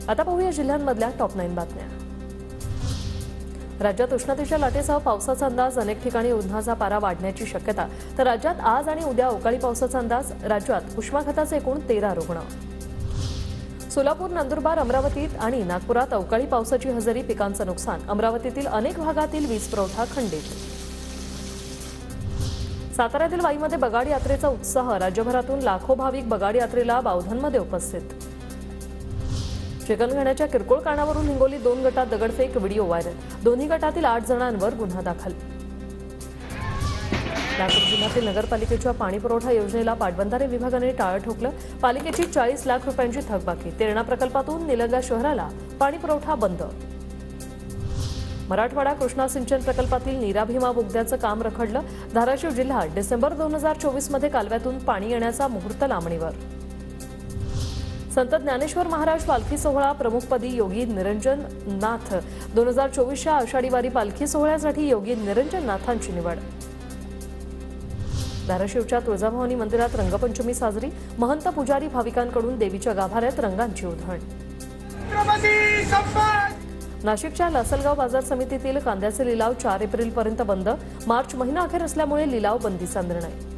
आता पाहूया जिल्ह्यांमधल्या टॉप 9 बातम्या। राज्यात उष्णतेच्या लाटेसह पावसाचा अंदाज, अनेक ठिकाणी उन्हाचा पारा वाढण्याची शक्यता। तर राज्यात आज आणि उद्या अवकाळी पावसाचा अंदाज। राज्यात उष्माघाताचे एकूण 13 रुग्ण। सोलापूर, नंदुरबार, अमरावतीत आणि नागपुरात अवकाळी पावसाची हजेरी, पिकांचं नुकसान। अमरावतीतील अनेक भागातील वीज पुरवठा खंडित। साताऱ्यातील वाईमध्ये बगाड यात्रेचा उत्साह, राज्यभरातून लाखो भाविक बगाड यात्रेला बावधनमध्ये उपस्थित। चिकनगुन्ह्याच्या किरकोळ कारणावरून हिंगोली 2 गटात दगडफेक, व्हिडिओ व्हायरल। दोन्ही गटातील 8 जणांवर गुन्हा दाखल। लातूर जिल्ह्यातील नगरपालिकेच्या पाणीपुरवठा योजनेला पाटबंधारे विभागाने टाळं ठोकलं। पालिकेची 40 लाख रुपयांची थकबाकी। तेरणा प्रकल्पातून निलंगा शहराला पाणीपुरवठा बंद। मराठवाडा कृष्णा सिंचन प्रकल्पातील नीरा भीमा बोगद्याचं काम रखडलं। धाराशिव जिल्ह्यात डिसेंबर 2024 मध्ये कालव्यातून पाणी येण्याचा मुहूर्त लांबणीवर। संत ज्ञानेश्वर महाराज पालखी सोहळा, प्रमुखपदी योगी निरंजन नाथ। 2024च्या आषाढी वारी पालखी सोहळ्यासाठी योगी निरंजन नाथांची निवड। धाराशिवच्या तुळजाभवानी मंदिरात रंगपंचमी साजरी। महंत पुजारी भाविकांकडून देवीच्या गाभाऱ्यात रंगांची उधळण। नाशिकच्या लासलगाव बाजार समितीतील कांद्याचे लिलाव 4 एप्रिलपर्यंत बंद। मार्च महिना अखेर असल्यामुळे लिलाव बंदीचा निर्णय।